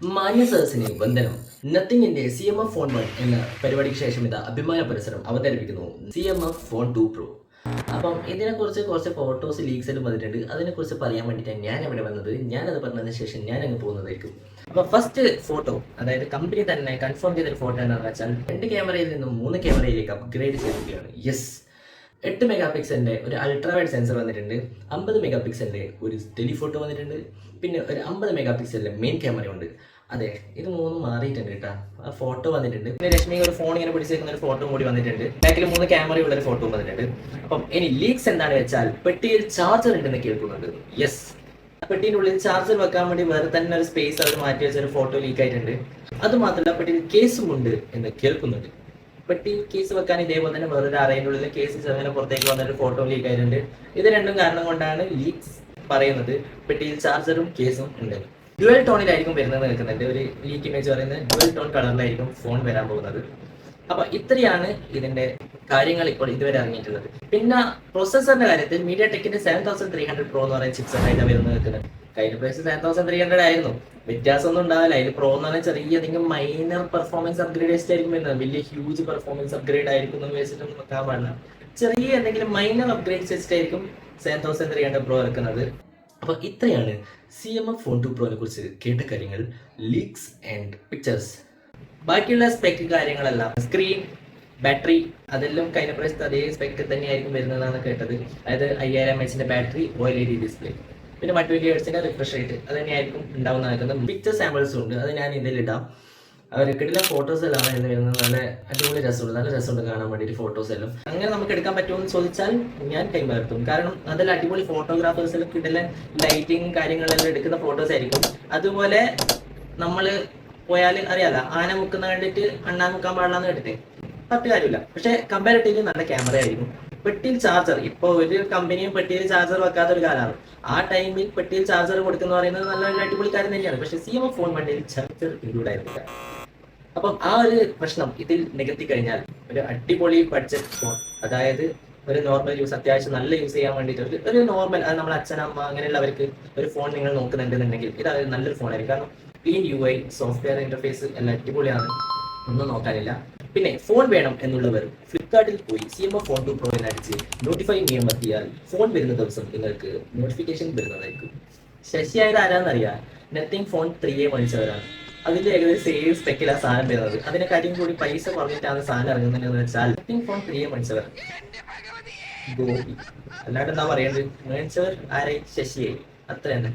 മാന്യ സദസ്സിന് വന്ദനം. നത്തിങ്ങിന്റെ CMF ഫോൺ 1 എന്ന പരിപാടിക്ക് ശേഷം ഇതാ അഭിമാന പുരസ്സരം അവതരിപ്പിക്കുന്നു CMF ഫോൺ 2 Pro. അപ്പം ഇതിനെക്കുറിച്ച് കുറച്ച് ഫോട്ടോസ് ലീക്സിലും വന്നിട്ടുണ്ട്. അതിനെക്കുറിച്ച് പറയാൻ വേണ്ടിയിട്ടാണ് ഞാൻ ഇവിടെ വന്നത്. ഞാനത് പറഞ്ഞതിന് ശേഷം ഞാൻ അങ്ങ് പോകുന്നതായിരിക്കും. അപ്പോൾ ഫസ്റ്റ് ഫോട്ടോ, അതായത് കമ്പനി തന്നെ കൺഫേം ചെയ്തൊരു ഫോട്ടോ എന്താണെന്ന് വെച്ചാൽ 2 ക്യാമറയിൽ നിന്നും 3 ക്യാമറയിലേക്ക് അപ്ഗ്രേഡ് ചെയ്തിരിക്കുകയാണ്. യെസ്, 8 മെഗാ പിക്സലിൻ്റെ ഒരു അൾട്രാ വൈഡ് സെൻസർ വന്നിട്ടുണ്ട്. 50 മെഗാ പിക്സലിൻ്റെ ഒരു ടെലിഫോട്ടോ വന്നിട്ടുണ്ട്. പിന്നെ ഒരു 50 മെഗാ പിക്സലിൻ്റെ മെയിൻ ക്യാമറ ഉണ്ട്. അതെ, ഇത് മൂന്നും മാറിയിട്ടുണ്ട് കേട്ടോ. ആ ഫോട്ടോ വന്നിട്ടുണ്ട്. പിന്നെ രശ്മി ഒരു ഫോൺ ഇങ്ങനെ പിടിച്ചേക്കുന്ന ഒരു ഫോട്ടോ കൂടി വന്നിട്ടുണ്ട്. ബാക്കിൽ 3 ക്യാമറയുള്ള ഒരു ഫോട്ടോ വന്നിട്ടുണ്ട്. അപ്പം ഇനി ലീക്സ് എന്താണെന്ന് വെച്ചാൽ പെട്ടിയിൽ ചാർജർ ഉണ്ടെന്ന് കേൾക്കുന്നുണ്ട്. യെസ്, പെട്ടിയുടെ ഉള്ളിൽ ചാർജർ വെക്കാൻ വേണ്ടി വേറെ തന്നെ ഒരു സ്പേസ് അവർ മാറ്റി വെച്ച ഒരു ഫോട്ടോ ലീക്ക് ആയിട്ടുണ്ട്. അതുമാത്രമല്ല പെട്ടിയിൽ കേസും ഉണ്ട് എന്ന് കേൾക്കുന്നുണ്ട്. പെട്ടി കേസ് വെക്കാൻ ഇതേപോലെ തന്നെ വേറൊരു അറേൻ്റെ ഉള്ളിൽ കേസ് ചെറുങ്ങനെ പുറത്തേക്ക് വന്നൊരു ഫോട്ടോ ലീക്ക് ആയിട്ടുണ്ട്. ഇത് രണ്ടും കാരണം കൊണ്ടാണ് ലീക്സ് പറയുന്നത് പെട്ടിയിൽ ചാർജറും കേസും ഉണ്ട്. ഡ്യുവൽ ടോണിലായിരിക്കും വരുന്നത് നിൽക്കുന്നുണ്ട്. ഒരു ലീക്ക് ഇമേജ് പറയുന്നത് ഡ്യുവൽ ടോൺ കളറിലായിരിക്കും ഫോൺ വരാൻ പോകുന്നത്. അപ്പൊ ഇത്രയാണ് ഇതിന്റെ കാര്യങ്ങൾ ഇപ്പോൾ ഇതുവരെ ഇറങ്ങിയിട്ടുള്ളത്. പിന്നെ പ്രോസസറിന്റെ കാര്യത്തിൽ മീഡിയ ടെക്കിന്റെ 7300 Pro എന്ന് പറയുന്ന ചിപ്സെറ്റ് ആയിട്ട് വരുന്നത് നിൽക്കുന്നത്. കഴിഞ്ഞ പ്രൈസ് 7300 ആയിരുന്നു. വ്യത്യാസമൊന്നും ഉണ്ടാവില്ല. അതിൽ പ്രോ എന്ന് പറഞ്ഞാൽ ചെറിയ എന്തെങ്കിലും മൈനർ പെർഫോമൻസ് അപ്ഗ്രേഡേഷൻ ആയിരിക്കും വരുന്നത്. വലിയ ഹ്യൂജ് പെർഫോമൻസ് അപ്ഗ്രേഡ് ആയിരിക്കും എന്ന് വെച്ചിട്ടൊന്നും വെക്കാൻ പാടില്ല. ചെറിയ എന്തെങ്കിലും മൈനർ അപ്ഗ്രേഡ് വെച്ചിട്ടായിരിക്കും 7300 Pro ഇറക്കുന്നത്. അപ്പോൾ ഇത്രയാണ് CMF ഫോൺ 2 Pro കുറിച്ച് കേട്ട കാര്യങ്ങൾ, ലീക്സ് ആൻഡ് പിക്ചേഴ്സ്. ബാക്കിയുള്ള സ്പെക്ക് കാര്യങ്ങളെല്ലാം, സ്ക്രീൻ, ബാറ്ററി, അതെല്ലാം കഴിഞ്ഞ പ്രാവശ്യത്തെ അതേ സ്പെക്ക് തന്നെയായിരിക്കും വരുന്നതാണ് കേട്ടത്. അതായത് 5000 mAh ബാറ്ററി, OLED ഡിസ്പ്ലേ, പിന്നെ 120 Hz റിഫ്രഷ് റേറ്റ് അത് തന്നെയായിരിക്കും ഉണ്ടാവുന്നതായിരിക്കുന്നത്. പിക്ചർ സാമ്പിൾസും ഉണ്ട്, അത് ഞാൻ ഇതിലിടാം. അവർക്കിടയിലെ ഫോട്ടോസ് എല്ലാം എന്ന് വരുന്നത് നല്ല അടിപൊളി രസമുണ്ട്. നല്ല രസമുണ്ട് കാണാൻ വേണ്ടിയിട്ട് ഫോട്ടോസ് എല്ലാം. അങ്ങനെ നമുക്ക് എടുക്കാൻ പറ്റുമെന്ന് ചോദിച്ചാൽ ഞാൻ ടൈം വരുത്തും. കാരണം അതിൽ അടിപൊളി ഫോട്ടോഗ്രാഫേഴ്സ് എല്ലാം കിട്ടില്ല, ലൈറ്റിങ് കാര്യങ്ങളെല്ലാം എടുക്കുന്ന ഫോട്ടോസ് ആയിരിക്കും. അതുപോലെ നമ്മൾ പോയാൽ അറിയാലോ, ആന മുക്കുന്ന കണ്ടിട്ട് അണ്ണാൻ മുക്കാൻ പാടില്ലാന്ന് കേട്ടിട്ട് പത്ത് കാര്യമില്ല. പക്ഷെ കമ്പാരിറ്റീവ്ലി നല്ല ക്യാമറ ആയിരിക്കും. പെട്ടിയിൽ ചാർജർ, ഇപ്പോൾ ഒരു കമ്പനിയും പെട്ടിയിൽ ചാർജർ വെക്കാത്ത ഒരു കാലമാണ്. ആ ടൈമിൽ പെട്ടിയിൽ ചാർജർ കൊടുക്കുന്ന പറയുന്നത് നല്ല അടിപൊളി കാര്യം തന്നെയാണ്. പക്ഷെ CMF ഫോൺ വണ്ടിയിൽ ചാർജർ ഇൻക്ലൂഡ് ആയിരുന്നില്ല. അപ്പം ആ ഒരു പ്രശ്നം ഇതിൽ നികത്തി കഴിഞ്ഞാൽ ഒരു അടിപൊളി ബഡ്ജറ്റ് ഫോൺ, അതായത് ഒരു നോർമൽ യൂസ്, അത്യാവശ്യം നല്ല യൂസ് ചെയ്യാൻ വേണ്ടിയിട്ട് ഒരു നോർമൽ, അത് നമ്മളെ അച്ഛനമ്മ അങ്ങനെയുള്ളവർക്ക് ഒരു ഫോൺ നിങ്ങൾ നോക്കുന്നുണ്ടെന്നുണ്ടെങ്കിൽ ഇത് നല്ലൊരു ഫോണായിരിക്കും. കാരണം ക്ലീൻ UI, സോഫ്റ്റ്വെയർ ഇന്റർഫേസ് എല്ലാം അടിപൊളിയാണ്, ഒന്നും നോക്കാനില്ല. പിന്നെ ഫോൺ വേണം എന്നുള്ളവർ ഫ്ലിപ്കാർട്ടിൽ പോയി CMF ഫോൺ 2 Pro അടിച്ച് നോട്ടിഫൈ നിയമത്തിയാൽ ഫോൺ വരുന്ന ദിവസം നിങ്ങൾക്ക് നോട്ടിഫിക്കേഷൻ വരുന്നതായിരിക്കും. ശശിയായത് ആരാന്നറിയാം, നത്തിങ് ഫോൺ 3A മേടിച്ചവരാണ്. അതിന്റെ ഏകദേശം സെയിം സ്പെക്കിൽ ആ സാധനം വരുന്നത്. അതിനെക്കാട്ടിയും കൂടി പൈസ കുറഞ്ഞിട്ടാണ് സാധനം ഇറങ്ങുന്നതെന്ന് വെച്ചാൽ നത്തിങ് ഫോൺ 3A മേടിച്ചവർ ഗോപി, അല്ലാണ്ട് എന്താ പറയേണ്ടത്, മേടിച്ചവർ ആരെ, ശശിയെ, അത്ര തന്നെ.